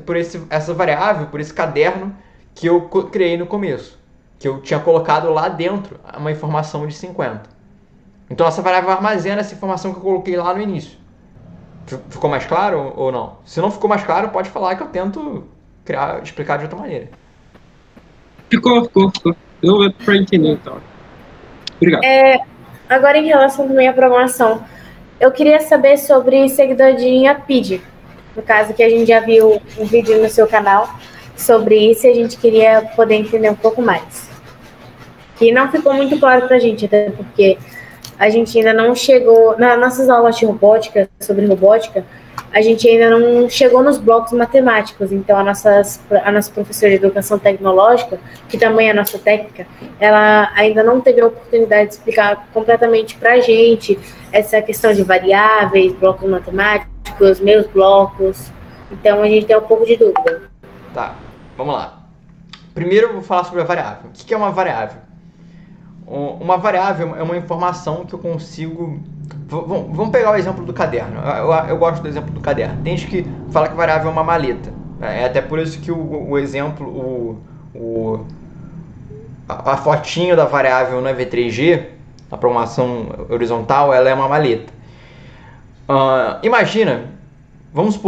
por essa variável, por esse caderno que eu criei no começo, que eu tinha colocado lá dentro uma informação de 50. Então essa variável armazena essa informação que eu coloquei lá no início. Ficou mais claro ou não? Se não ficou mais claro, pode falar que eu tento explicar de outra maneira. Ficou. Eu para entender, então. Obrigado. Agora, em relação também à programação, eu queria saber sobre seguidor de linha PID. No caso, que a gente já viu um vídeo no seu canal sobre isso e a gente queria poder entender um pouco mais. Que não ficou muito claro pra gente, até porque a gente ainda não chegou, nas nossas aulas de robótica, sobre robótica, a gente ainda não chegou nos blocos matemáticos. Então, a nossa professora de educação tecnológica, que também é a nossa técnica, ela ainda não teve a oportunidade de explicar completamente para a gente essa questão de variáveis, blocos matemáticos, meios blocos. Então, a gente tem um pouco de dúvida. Tá, vamos lá. Primeiro, eu vou falar sobre a variável. O que é uma variável? Uma variável é uma informação que eu consigo... Vamos pegar o exemplo do caderno. Eu gosto do exemplo do caderno. Tem gente que fala que variável é uma maleta. É até por isso que o exemplo, a fotinho da variável no EV3G, a programação horizontal, ela é uma maleta. Imagina, vamos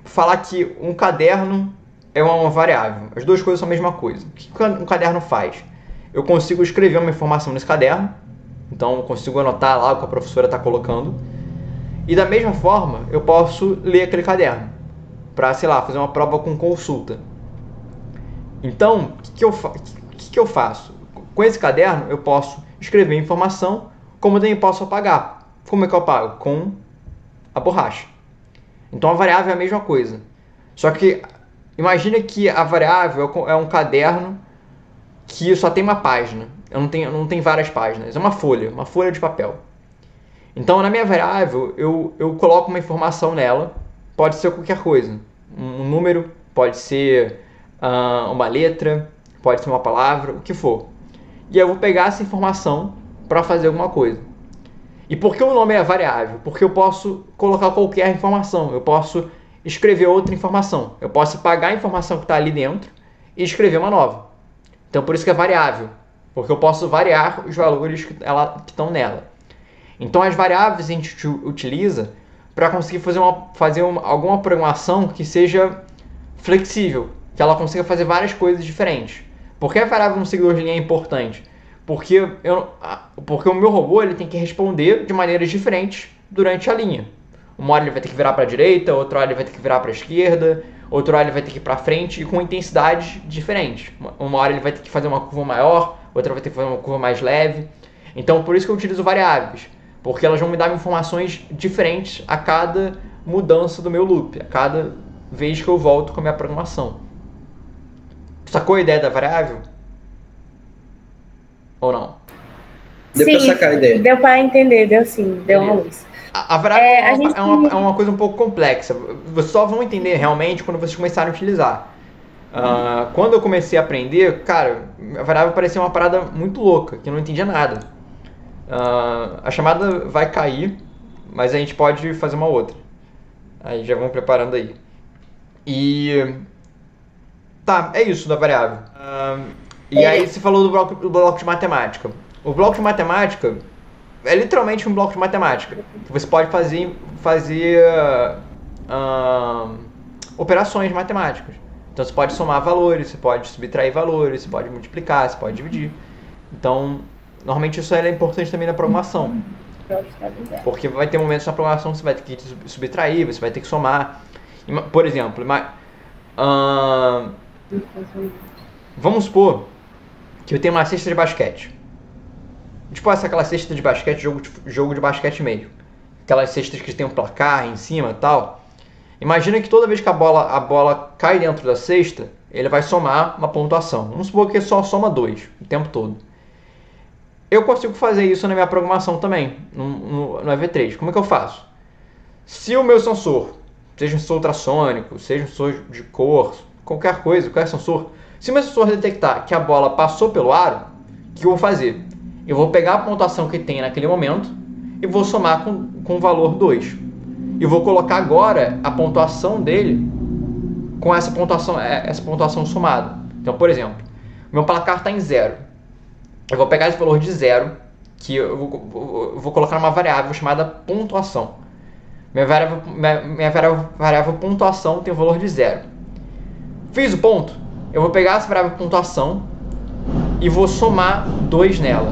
falar que um caderno é uma variável. As duas coisas são a mesma coisa. O que um caderno faz? Eu consigo escrever uma informação nesse caderno, então eu consigo anotar lá o que a professora está colocando, e da mesma forma eu posso ler aquele caderno para, sei lá, fazer uma prova com consulta. Então, o que eu faço? Com esse caderno eu posso escrever informação, como também posso apagar. Como é que eu apago? Com a borracha. Então a variável é a mesma coisa. Só que imagina que a variável é um caderno que só tem uma página. Não tem várias páginas. É uma folha de papel. Então na minha variável eu coloco uma informação nela. Pode ser qualquer coisa. Um número, pode ser uma letra, pode ser uma palavra, o que for. E eu vou pegar essa informação para fazer alguma coisa. E por que o nome é variável? Porque eu posso colocar qualquer informação. Eu posso escrever outra informação. Eu posso apagar a informação que está ali dentro e escrever uma nova. Então por isso que é variável, porque eu posso variar os valores que estão nela. Então as variáveis a gente utiliza para conseguir fazer alguma programação que seja flexível, que ela consiga fazer várias coisas diferentes. Por que a variável no seguidor de linha é importante? Porque o meu robô ele tem que responder de maneiras diferentes durante a linha. Uma hora ele vai ter que virar para a direita, outra hora ele vai ter que virar para a esquerda, outra hora ele vai ter que ir para frente e com intensidades diferentes. Uma hora ele vai ter que fazer uma curva maior, outra vai ter que fazer uma curva mais leve. Então por isso que eu utilizo variáveis, porque elas vão me dar informações diferentes a cada mudança do meu loop, a cada vez que eu volto com a minha programação. Sacou a ideia da variável? Ou não? Deu pra sacar a ideia. Deu pra entender, deu sim, deu uma luz. A variável é uma coisa um pouco complexa. Vocês só vão entender realmente quando vocês começarem a utilizar. Quando eu comecei a aprender, cara, a variável parecia uma parada muito louca, que eu não entendia nada. A chamada vai cair, mas a gente pode fazer uma outra. Aí já vamos preparando aí. E... tá, é isso da variável. E aí você falou do bloco de matemática. O bloco de matemática é literalmente um bloco de matemática. Que você pode fazer operações matemáticas. Então você pode somar valores, você pode subtrair valores, você pode multiplicar, você pode dividir. Então, normalmente isso é importante também na programação. Porque vai ter momentos na programação que você vai ter que subtrair, você vai ter que somar. Por exemplo, vamos supor que eu tenho uma cesta de basquete. Tipo aquela cesta de basquete, jogo de basquete mesmo. Aquelas cestas que tem um placar em cima e tal. Imagina que toda vez que a bola cai dentro da cesta, ele vai somar uma pontuação. Vamos supor que ele só soma 2 o tempo todo. Eu consigo fazer isso na minha programação também, no EV3. Como é que eu faço? Se o meu sensor, seja um sensor ultrassônico, seja um sensor de cor, qualquer sensor, se o meu sensor detectar que a bola passou pelo aro, o que eu vou fazer? Eu vou pegar a pontuação que tem naquele momento e vou somar com o valor 2. E vou colocar agora a pontuação dele com essa pontuação somada. Então, por exemplo, meu placar está em 0. Eu vou pegar esse valor de 0, que eu vou colocar numa variável chamada pontuação. Minha variável pontuação tem o valor de 0. Fiz o ponto, eu vou pegar essa variável pontuação e vou somar 2 nela.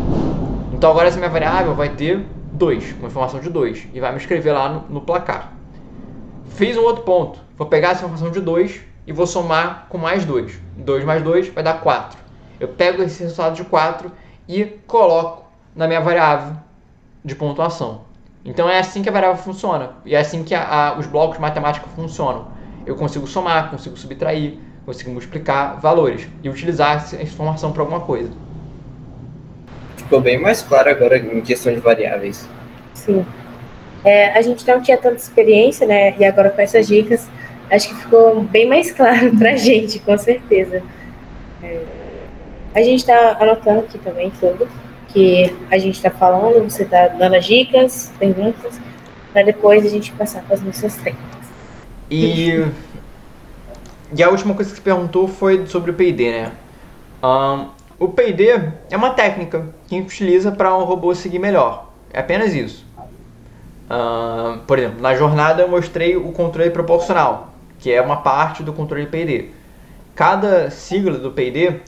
Então agora essa minha variável vai ter 2, uma informação de 2, e vai me escrever lá no placar. Fiz um outro ponto, vou pegar essa informação de 2 e vou somar com mais 2. 2 mais 2 vai dar 4. Eu pego esse resultado de 4 e coloco na minha variável de pontuação. Então é assim que a variável funciona, e é assim que os blocos de matemática funcionam. Eu consigo somar, consigo subtrair, consigo multiplicar valores e utilizar essa informação para alguma coisa. Ficou bem mais claro agora em questão de variáveis. Sim. A gente não tinha tanta experiência, né? E agora com essas dicas, acho que ficou bem mais claro pra gente, com certeza. A gente está anotando aqui também tudo que a gente está falando, você está dando as dicas, perguntas, para depois a gente passar para as nossas técnicas. E a última coisa que você perguntou foi sobre o P&D, né? O P&D é uma técnica que a gente utiliza para um robô seguir melhor. É apenas isso. Por exemplo, na jornada eu mostrei o controle proporcional, que é uma parte do controle P&D. Cada sigla do P&D,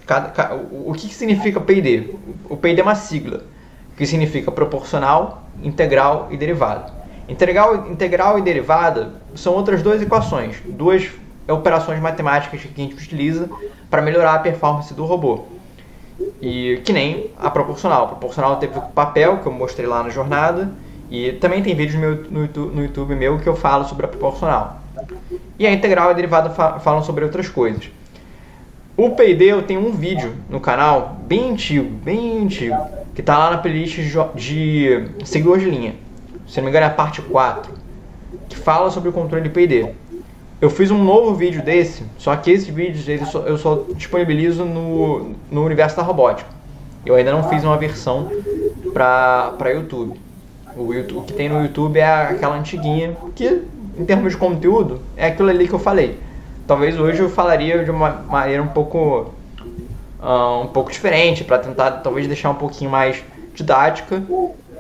o que significa P&D? O P&D é uma sigla, que significa proporcional, integral e derivada. Integral e derivada são outras duas equações, duas operações matemáticas que a gente utiliza para melhorar a performance do robô. E que nem a proporcional. A proporcional teve o papel, que eu mostrei lá na jornada, e também tem vídeos no YouTube meu que eu falo sobre a proporcional. E a integral e a derivada falam sobre outras coisas. O P&D eu tenho um vídeo no canal bem antigo, que está lá na playlist de seguidor de linha. Se não me engano é a parte 4, que fala sobre o controle de P&D. Eu fiz um novo vídeo desse, só que esse vídeo eu só disponibilizo no universo da robótica. Eu ainda não fiz uma versão para YouTube. O que tem no YouTube é aquela antiguinha, que em termos de conteúdo é aquilo ali que eu falei. Talvez hoje eu falaria de uma maneira um pouco um pouco diferente, para tentar talvez deixar um pouquinho mais didática,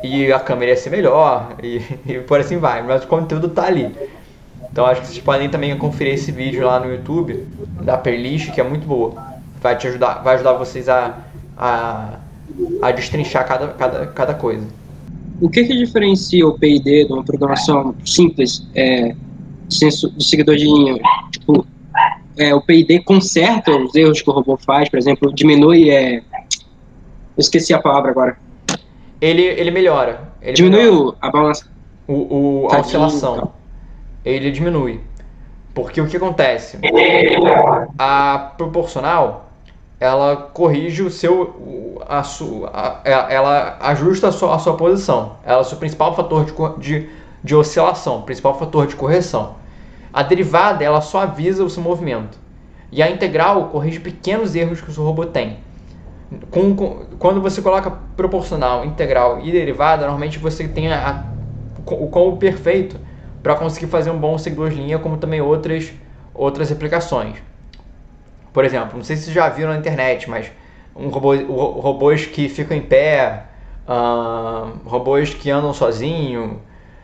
e a câmera ia ser melhor, e por assim vai, mas o conteúdo tá ali. Então acho que vocês podem também conferir esse vídeo lá no YouTube, da playlist, que é muito boa. Vai ajudar vocês a destrinchar cada coisa. O que diferencia o P&D de uma programação simples, de seguidor de linha? Tipo, o P&D conserta os erros que o robô faz, por exemplo, diminui... Eu esqueci a palavra agora. Ele melhora. Diminui a balança. A oscilação. Ele diminui. Porque o que acontece? A proporcional, ela corrige ela ajusta a sua posição. Ela é o seu principal fator de oscilação, principal fator de correção. A derivada, ela só avisa o seu movimento. E a integral corrige pequenos erros que o seu robô tem. Quando você coloca proporcional, integral e derivada, normalmente você tem o combo perfeito para conseguir fazer um bom seguidor de linha, como também outras aplicações. Por exemplo, não sei se vocês já viram na internet, mas robôs que ficam em pé, robôs que andam sozinhos,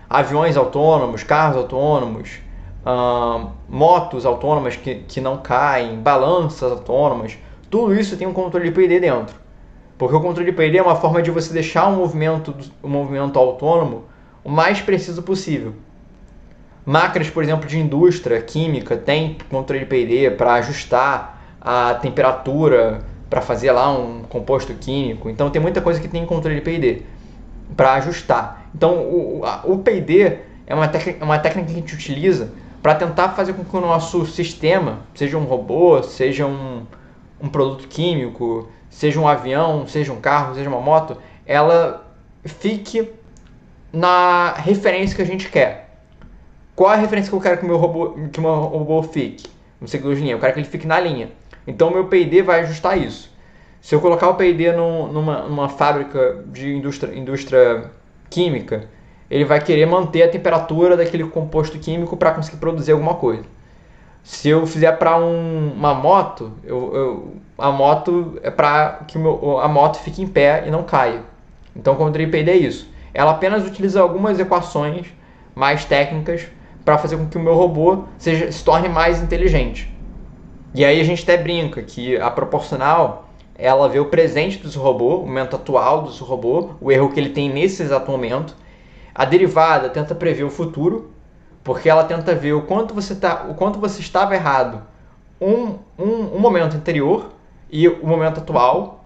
aviões autônomos, carros autônomos, motos autônomas que não caem, balanças autônomas. Tudo isso tem um controle de P&D dentro. Porque o controle de P&D é uma forma de você deixar o movimento autônomo o mais preciso possível. Máquinas, por exemplo, de indústria química tem controle de P&D para ajustar a temperatura, para fazer lá um composto químico. Então tem muita coisa que tem controle de P&D para ajustar. Então o P&D é uma técnica que a gente utiliza para tentar fazer com que o nosso sistema, seja um robô, seja um produto químico, seja um avião, seja um carro, seja uma moto, ela fique na referência que a gente quer. Qual é a referência que eu quero que o meu robô fique? No seguidor de linha, eu quero que ele fique na linha. Então o meu P&D vai ajustar isso. Se eu colocar o P&D numa fábrica de indústria química, ele vai querer manter a temperatura daquele composto químico para conseguir produzir alguma coisa. Se eu fizer para uma moto, a moto é para que a moto fique em pé e não caia. Então o controle de P&D é isso. Ela apenas utiliza algumas equações mais técnicas para fazer com que o meu robô se torne mais inteligente. E aí a gente até brinca que a proporcional, ela vê o presente do seu robô, o momento atual do seu robô, o erro que ele tem nesse exato momento. A derivada tenta prever o futuro, porque ela tenta ver o quanto você estava errado um momento anterior e o momento atual,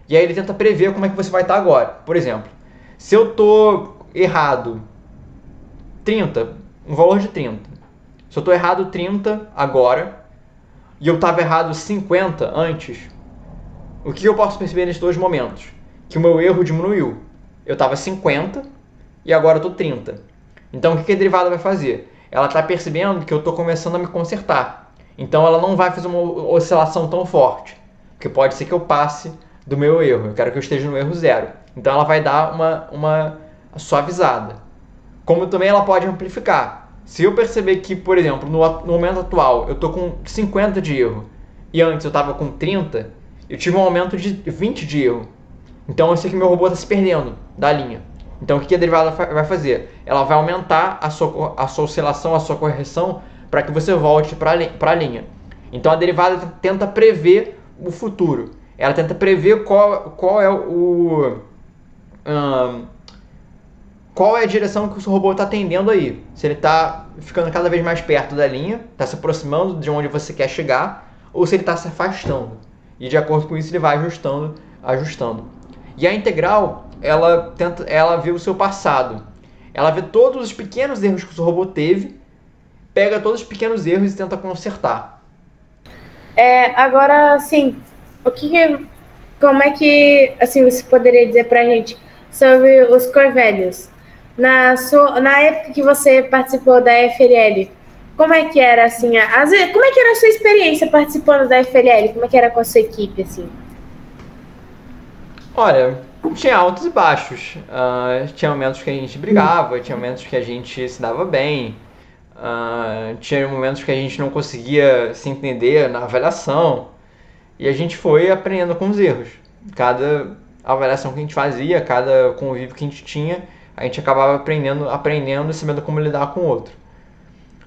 e aí ele tenta prever como é que você vai estar agora. Por exemplo, se eu estou errado 30, um valor de 30, se eu estou errado 30 agora e eu estava errado 50 antes, o que eu posso perceber nesses dois momentos? Que o meu erro diminuiu. Eu estava 50 e agora eu estou 30. Então o que a derivada vai fazer? Ela está percebendo que eu estou começando a me consertar. Então ela não vai fazer uma oscilação tão forte, porque pode ser que eu passe do meu erro. Eu quero que eu esteja no erro zero. Então ela vai dar uma suavizada. Como também ela pode amplificar. Se eu perceber que, por exemplo, no momento atual eu estou com 50 de erro e antes eu estava com 30, eu tive um aumento de 20 de erro. Então eu sei que meu robô está se perdendo da linha. Então o que a derivada vai fazer? Ela vai aumentar a sua oscilação, a sua correção, para que você volte para a linha. Então a derivada tenta prever o futuro. Ela tenta prever qual é a direção que o seu robô está tendendo aí. Se ele está ficando cada vez mais perto da linha, está se aproximando de onde você quer chegar, ou se ele está se afastando. E de acordo com isso ele vai ajustando. E a integral, ela vê o seu passado. Ela vê todos os pequenos erros que o seu robô teve, pega todos os pequenos erros e tenta consertar. Agora, assim, como é que assim, você poderia dizer pra gente sobre os Corvellios? Na época que você participou da FLL, como é que era, assim, como é que era a sua experiência participando da FLL? Como é que era com a sua equipe, assim? Olha, tinha altos e baixos. Tinha momentos que a gente brigava, tinha momentos que a gente se dava bem, tinha momentos que a gente não conseguia se entender na avaliação. E a gente foi aprendendo com os erros. Cada avaliação que a gente fazia, cada convívio que a gente tinha, a gente acabava aprendendo e sabendo como lidar com o outro.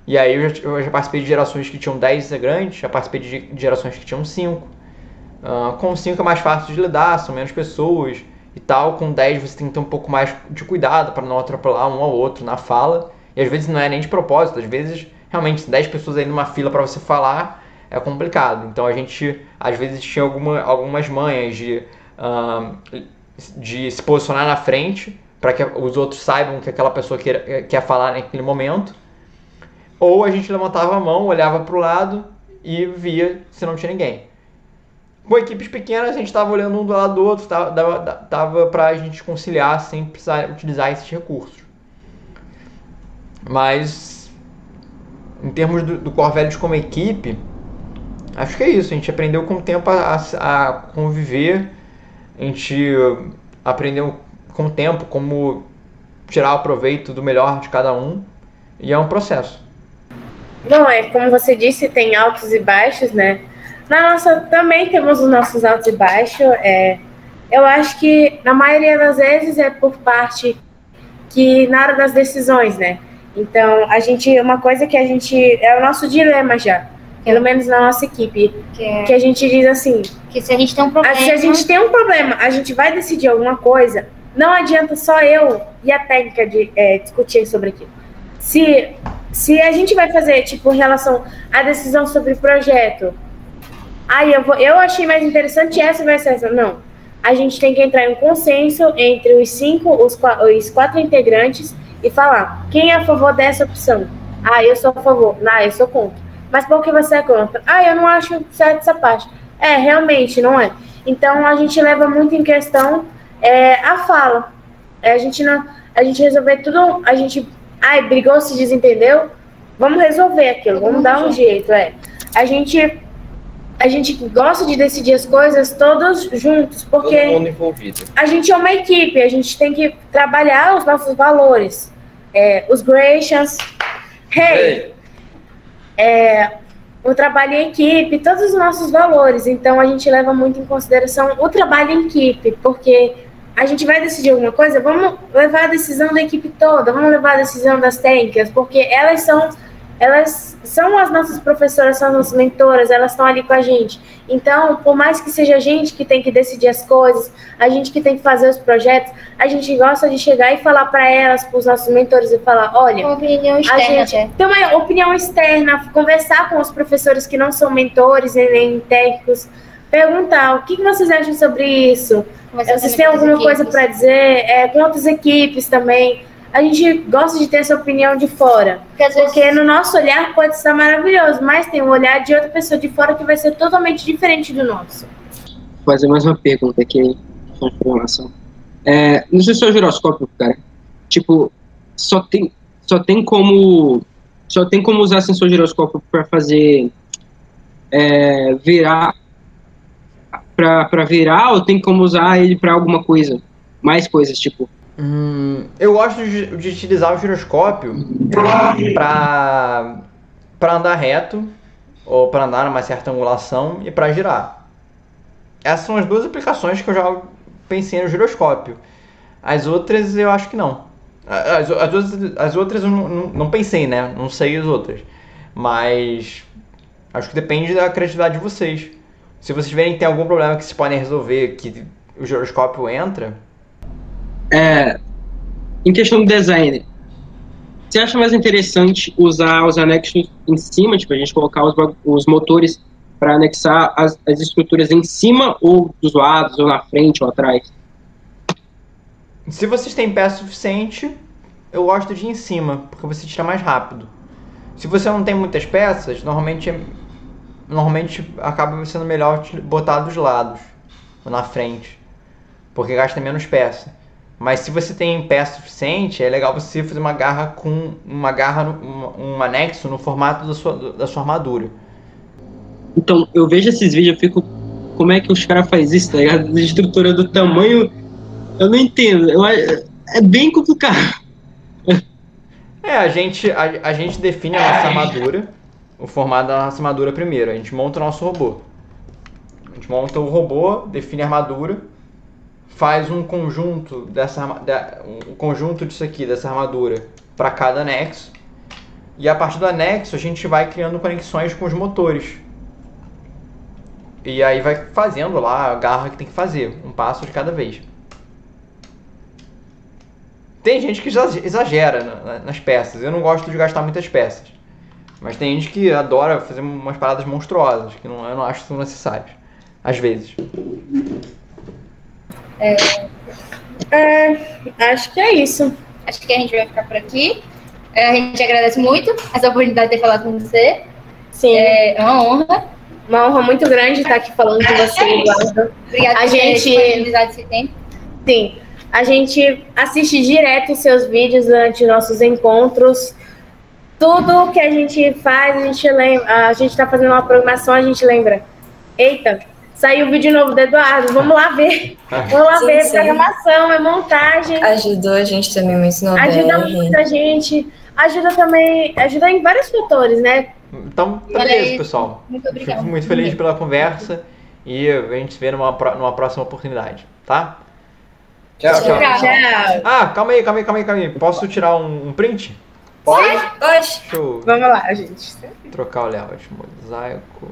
E aí eu já participei de gerações que tinham 10 integrantes, já participei de gerações que tinham 5. Com 5 é mais fácil de lidar, são menos pessoas e tal. Com 10 você tem que ter um pouco mais de cuidado para não atropelar um ao outro na fala. E às vezes não é nem de propósito, às vezes realmente 10 pessoas aí numa fila para você falar é complicado. Então a gente às vezes tinha algumas manhas de se posicionar na frente para que os outros saibam que aquela pessoa quer falar naquele momento. Ou a gente levantava a mão, olhava para o lado e via se não tinha ninguém. Com equipes pequenas, a gente estava olhando um do lado do outro, dava para a gente conciliar sem precisar utilizar esses recursos. Mas, em termos do Corvellius como equipe, acho que é isso. A gente aprendeu com o tempo a conviver, a gente aprendeu com o tempo como tirar o proveito do melhor de cada um, e é um processo. Bom, como você disse, tem altos e baixos, né? Na nossa também temos os nossos altos e baixos. Eu acho que na maioria das vezes é por parte que na hora das decisões, né? Então, uma coisa que a gente é o nosso dilema já, pelo menos na nossa equipe, que a gente diz assim, que se a gente tem um problema, a gente vai decidir alguma coisa, não adianta só eu e a técnica de discutir sobre aquilo. Se a gente vai fazer, tipo, em relação à decisão sobre o projeto, aí eu achei mais interessante essa vai ser essa. Não. A gente tem que entrar em um consenso entre os 4 integrantes e falar quem é a favor dessa opção. Eu sou a favor. Eu sou contra. Mas por que você é contra? Eu não acho certo essa parte. Realmente, não é. Então, a gente leva muito em questão a fala. A gente resolver tudo, a gente... brigou, se desentendeu? Vamos resolver aquilo, vamos dar um jeito, A gente gosta de decidir as coisas todos juntos, porque todo mundo envolvido. A gente é uma equipe, a gente tem que trabalhar os nossos valores, os Gratians, o trabalho em equipe, todos os nossos valores. Então a gente leva muito em consideração o trabalho em equipe, porque a gente vai decidir alguma coisa, vamos levar a decisão da equipe toda, vamos levar a decisão das técnicas, porque elas são as nossas professoras, são as nossas mentoras, elas estão ali com a gente. Então, por mais que seja a gente que tem que decidir as coisas, a gente que tem que fazer os projetos, a gente gosta de chegar e falar para elas, para os nossos mentores, e falar, olha, uma opinião externa, a gente tem uma opinião externa, conversar com os professores que não são mentores nem técnicos, perguntar o que vocês acham sobre isso, vocês têm alguma coisa para dizer, com outras equipes também. A gente gosta de ter essa opinião de fora, porque no nosso olhar pode estar maravilhoso, mas tem um olhar de outra pessoa de fora que vai ser totalmente diferente do nosso. Vou fazer mais uma pergunta aqui, com informação. No seu giroscópio, cara, tipo, só tem como usar sensor giroscópio para fazer virar, para virar, ou tem como usar ele para alguma coisa, mais coisas, tipo? Eu gosto de utilizar o giroscópio para andar reto, ou para andar numa certa angulação, e para girar. Essas são as duas aplicações que eu já pensei no giroscópio. As outras eu acho que não. As outras eu não pensei, né? Não sei as outras. Mas acho que depende da criatividade de vocês. Se vocês verem que tem algum problema que vocês podem resolver, que o giroscópio entra... Em questão do design, você acha mais interessante usar os anexos em cima, tipo, a gente colocar os motores para anexar as estruturas em cima, ou dos lados, ou na frente, ou atrás? Se vocês têm peça suficiente, eu gosto de ir em cima, porque você tira mais rápido. Se você não tem muitas peças, normalmente acaba sendo melhor botar dos lados, ou na frente, porque gasta menos peça. Mas se você tem peça suficiente, é legal você fazer um anexo no formato da sua armadura. Então, eu vejo esses vídeos e fico, como é que os caras fazem isso, tá ligado? Estruturando o tamanho, eu não entendo, é bem complicado. A gente define a nossa armadura, o formato da nossa armadura primeiro, a gente monta o nosso robô. A gente gente monta o robô, define a armadura, faz um conjunto disso aqui, dessa armadura, para cada anexo. E a partir do anexo a gente vai criando conexões com os motores. E aí vai fazendo lá a garra que tem que fazer, um passo de cada vez. Tem gente que exagera nas peças. Eu não gosto de gastar muitas peças. Mas tem gente que adora fazer umas paradas monstruosas, que eu não acho que são necessárias. Às vezes. Acho que é isso. Acho que a gente vai ficar por aqui. A gente agradece muito essa oportunidade de ter falado com você. Sim. É uma honra. Uma honra muito grande estar aqui falando com você, Eduardo. Obrigada por ter disponibilizado esse tempo. Sim. A gente assiste direto os seus vídeos durante nossos encontros. Tudo que a gente faz, a gente lembra. A gente está fazendo uma programação, a gente lembra. Eita, saiu o vídeo novo do Eduardo, vamos lá ver. Vamos lá ver, sim. Programação, é montagem. Ajudou a gente também muito no Ajuda BR. muito a gente. Ajuda em vários fatores, né? Então é isso, pessoal. Muito obrigada. Fico muito feliz pela conversa e a gente se vê numa próxima oportunidade, tá? Tchau. Tchau. Ah, calma aí. Posso tirar um print? Pode. Deixa eu Vamos lá, gente. trocar o layout. Mosaico.